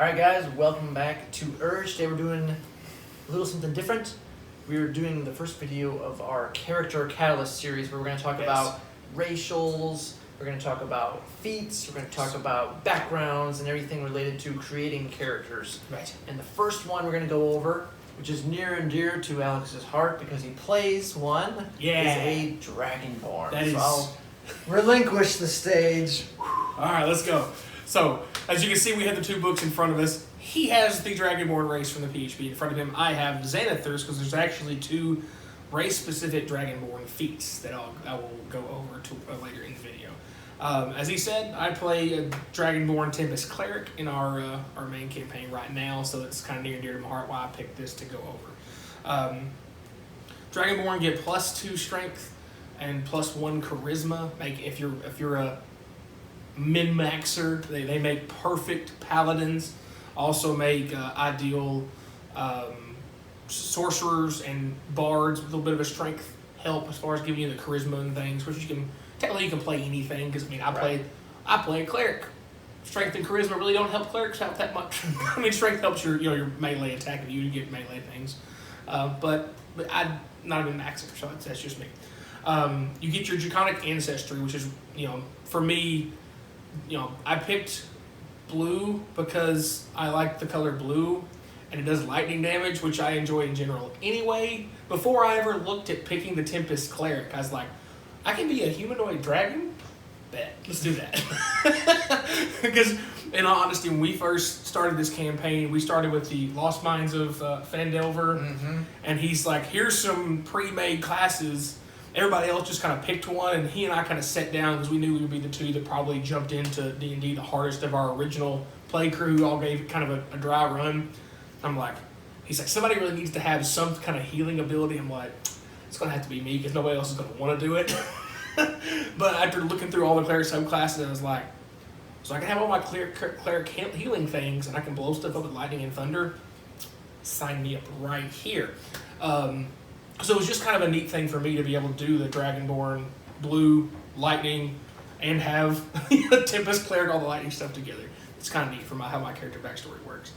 Alright guys, welcome back to Urge. Today we're doing a little something different. We're doing the first video of our Character Catalyst series where we're going to talk about racials, we're going to talk about feats, we're going to talk about backgrounds and everything related to creating characters. Right. And the first one we're going to go over, which is near and dear to Alex's heart because he plays one, is a Dragonborn. That is... I'll relinquish the stage. Alright, let's go. So, as you can see, we have the two books in front of us. He has the Dragonborn race from the PHP in front of him. I have Xanathars, because there's actually two race-specific Dragonborn feats that I will go over to later in the video. As he said, I play a Dragonborn Tempest Cleric in our main campaign right now, so it's kind of near and dear to my heart why I picked this to go over. Dragonborn get +2 strength and +1 charisma. Like if you're a min-maxer, they make perfect paladins. Also make ideal sorcerers and bards with a little bit of a strength help as far as giving you the charisma and things, which you can play anything, because I mean I play a cleric. Strength and charisma really don't help clerics out that much. I mean, strength helps your melee attack if you get melee things, but I'm not even maxer, so that's just me. You get your draconic ancestry, which is, for me, I picked blue because I like the color blue, and it does lightning damage, which I enjoy in general anyway. Before I ever looked at picking the Tempest Cleric, I was like, I can be a humanoid dragon? Bet. Let's do that. Because, in all honesty, when we first started this campaign, we started with the Lost Mines of Fandelver, and he's like, here's some pre-made classes. Everybody else just kind of picked one, and he and I kind of sat down because we knew we would be the two that probably jumped into D&D the hardest of our original play crew, who all gave kind of a dry run. I'm like, he's like, somebody really needs to have some kind of healing ability. I'm like, it's going to have to be me because nobody else is going to want to do it. But after looking through all the cleric subclasses, I was like, so I can have all my cleric healing things, and I can blow stuff up with lightning and thunder. Sign me up right here. So it was just kind of a neat thing for me to be able to do the Dragonborn, blue, lightning, and have Tempest Cleric, all the lightning stuff together. It's kind of neat for how my character backstory works.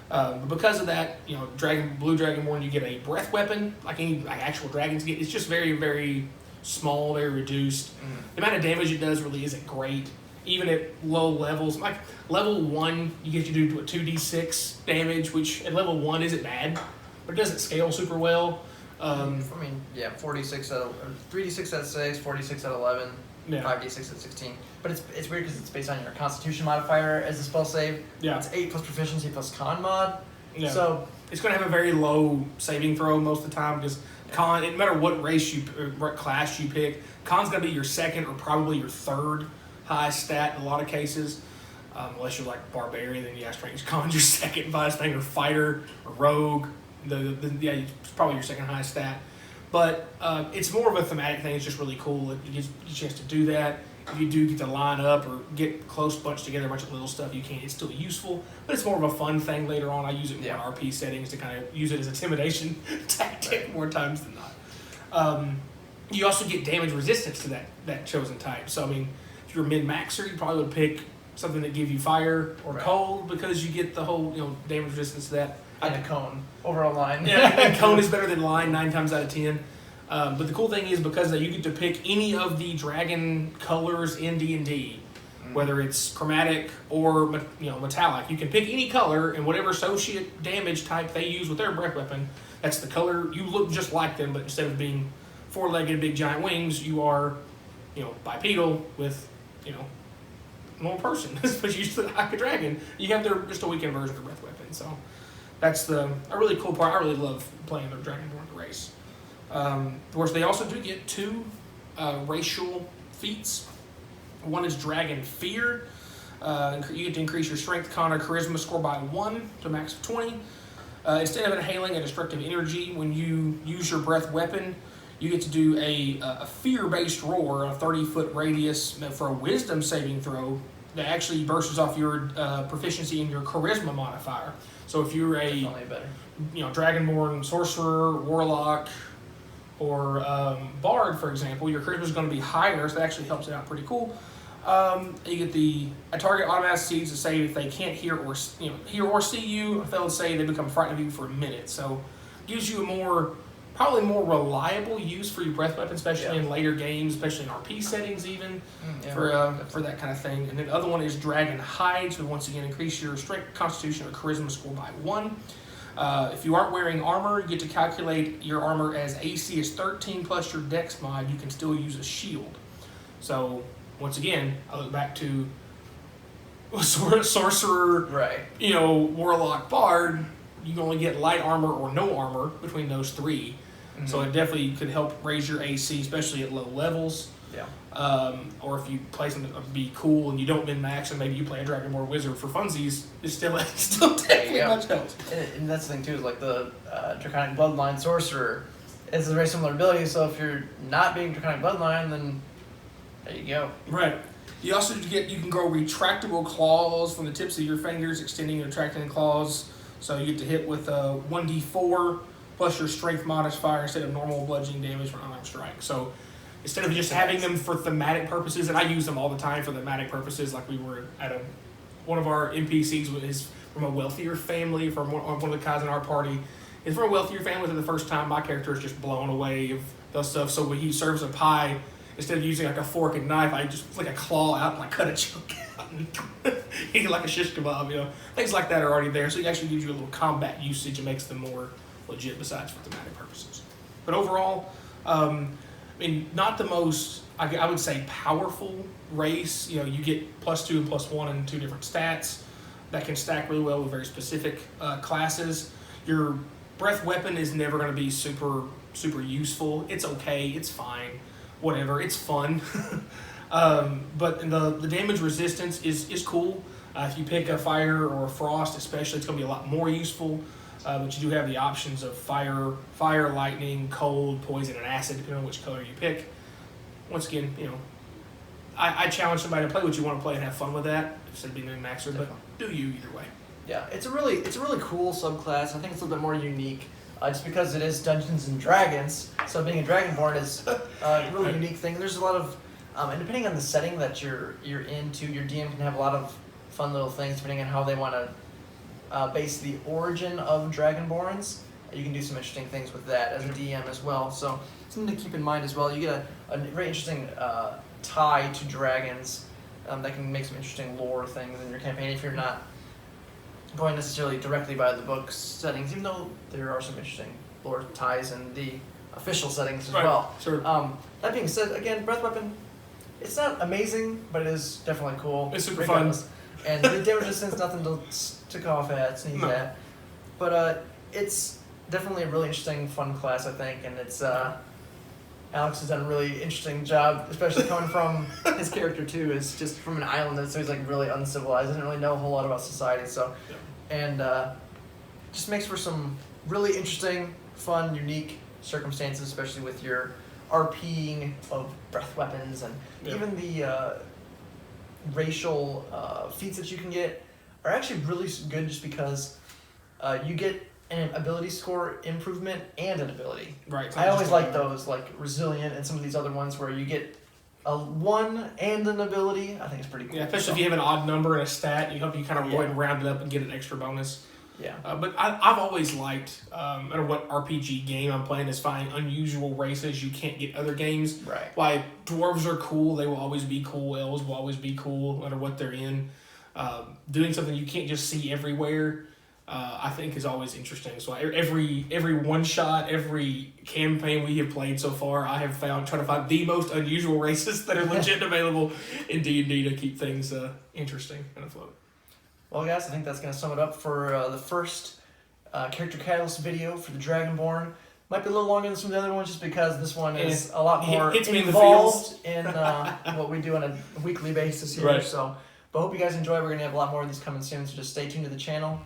But because of that, blue Dragonborn, you get a breath weapon, like actual dragons get. It's just very, very small, very reduced. The amount of damage it does really isn't great, even at low levels. Like level 1, you do a 2d6 damage, which at level 1 isn't bad, but it doesn't scale super well. 46 out of 3d6 out of 6, 46 out of 11, 5d6 at 16. But it's weird because it's based on your Constitution modifier as a spell save. Yeah. It's 8 plus proficiency plus con mod. Yeah. So it's going to have a very low saving throw most of the time, because con, no matter what race what class you pick, con's going to be your second or probably your third highest stat in a lot of cases. Unless you're like barbarian, then strength con's your second highest thing, or fighter or rogue. It's probably your second highest stat. But it's more of a thematic thing. It's just really cool. It gives you a chance to do that. If you do get to line up or get close bunch together, a bunch of little stuff, you can. It's still useful, but it's more of a fun thing later on. I use it in RP settings to kind of use it as intimidation tactic more times than not. You also get damage resistance to that chosen type. So, I mean, if you're a min-maxer, you probably would pick something that gives you fire or cold, because you get the whole damage resistance to that. And a cone over a line. Yeah, and cone is better than line 9 times out of 10. But the cool thing is, because you get to pick any of the dragon colors in D&D, whether it's chromatic or metallic. You can pick any color, and whatever associate damage type they use with their breath weapon, that's the color. You look just like them, but instead of being 4-legged big giant wings, you are bipedal with a normal person. But you just look like a dragon. You have just a weakened version of the breath weapon. So that's a really cool part. I really love playing the Dragonborn race. Of course, they also do get 2 racial feats. One is Dragon Fear. You get to increase your strength, con, or charisma score by 1 to a max of 20. Instead of inhaling a destructive energy, when you use your breath weapon, you get to do a fear-based roar, a 30-foot radius for a wisdom saving throw that actually bursts off your proficiency in your charisma modifier. So if you're a Dragonborn sorcerer, warlock, or bard, for example, your charisma is going to be higher, so that actually helps it out pretty cool. You get a target automatic seeds to say if they can't hear or see you. If they'll say they become frightened of you for a minute. So gives you probably more reliable use for your breath weapon, especially in later games, especially in RP settings even, for that kind of thing. And then the other one is Dragon Hides, which once again increase your strength, constitution, or charisma score by 1. If you aren't wearing armor, you get to calculate your armor as AC is 13 plus your dex mod. You can still use a shield. So once again, I look back to sorcerer, warlock, bard. You can only get light armor or no armor between those 3. Mm-hmm. So it definitely could help raise your AC, especially at low levels. Yeah. Or if you play something to be cool and you don't min-max, and maybe you play a Dragonborn wizard for funsies, it still definitely much helps. And that's the thing too, is like the Draconic Bloodline sorcerer. It's a very similar ability, so if you're not being Draconic Bloodline, then there you go. Right. You also you can grow retractable claws from the tips of your fingers, extending and retracting claws. So you get to hit with a 1d4 plus your strength modifier instead of normal bludgeoning damage for unarmed strike. So instead of just having them for thematic purposes, and I use them all the time for thematic purposes, like we were at one of our NPCs is from a wealthier family, from one of the guys in our party. Is from a wealthier family for the first time. My character is just blown away of those stuff. So when he serves a pie, instead of using like a fork and knife, I just flick a claw out and like cut a chunk out and eat like a shish kebab, Things like that are already there. So it actually gives you a little combat usage and makes them more legit besides for thematic purposes. But overall, not the most, I would say, powerful race. You get +2 and +1 and 2 different stats that can stack really well with very specific classes. Your breath weapon is never going to be super, super useful. It's okay. It's fine. Whatever. It's fun. But the damage resistance is cool. If you pick a fire or a frost, especially, it's going to be a lot more useful. But you do have the options of fire, lightning, cold, poison, and acid, depending on which color you pick. Once again, I challenge somebody to play what you want to play and have fun with that instead of being a maxer. But do you either way? Yeah, it's a really cool subclass. I think it's a little bit more unique, just because it is Dungeons and Dragons. So being a Dragonborn is a really unique thing. There's a lot of, and depending on the setting that you're into, your DM can have a lot of fun little things depending on how they want to base the origin of Dragonborns. You can do some interesting things with that as a DM as well. So something to keep in mind as well. You get a very interesting tie to dragons that can make some interesting lore things in your campaign if you're not going necessarily directly by the book's settings, even though there are some interesting lore ties in the official settings as well. Sure. That being said, again, breath weapon, it's not amazing, but it is definitely cool. It's super fun. And the damage resistance, nothing to cough at, sneeze at. But it's definitely a really interesting, fun class, I think, and it's Alex has done a really interesting job, especially coming from his character too, is just from an island, so he's like really uncivilized, doesn't really know a whole lot about society, so and just makes for some really interesting, fun, unique circumstances, especially with your RPing of breath weapons and even the racial feats that you can get are actually really good, just because you get an ability score improvement and an ability. Right. I always like those, like resilient and some of these other ones where you get a 1 and an ability. I think it's pretty cool. Yeah, especially if you have an odd number in a stat, you kind of avoid round it up and get an extra bonus. Yeah. But I've always liked, no matter what RPG game I'm playing, is finding unusual races you can't get other games. Right. Why dwarves are cool, they will always be cool. Elves will always be cool, no matter what they're in. Doing something you can't just see everywhere, I think is always interesting. So every one shot, every campaign we have played so far, I have trying to find the most unusual races that are legit available in D&D to keep things interesting and afloat. Well, guys, I think that's going to sum it up for the first Character Catalyst video for the Dragonborn. Might be a little longer than some of the other ones, just because this one is a lot more involved in what we do on a weekly basis here. Right. So, but I hope you guys enjoy. We're going to have a lot more of these coming soon, so just stay tuned to the channel.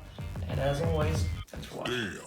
And as always, thanks for watching.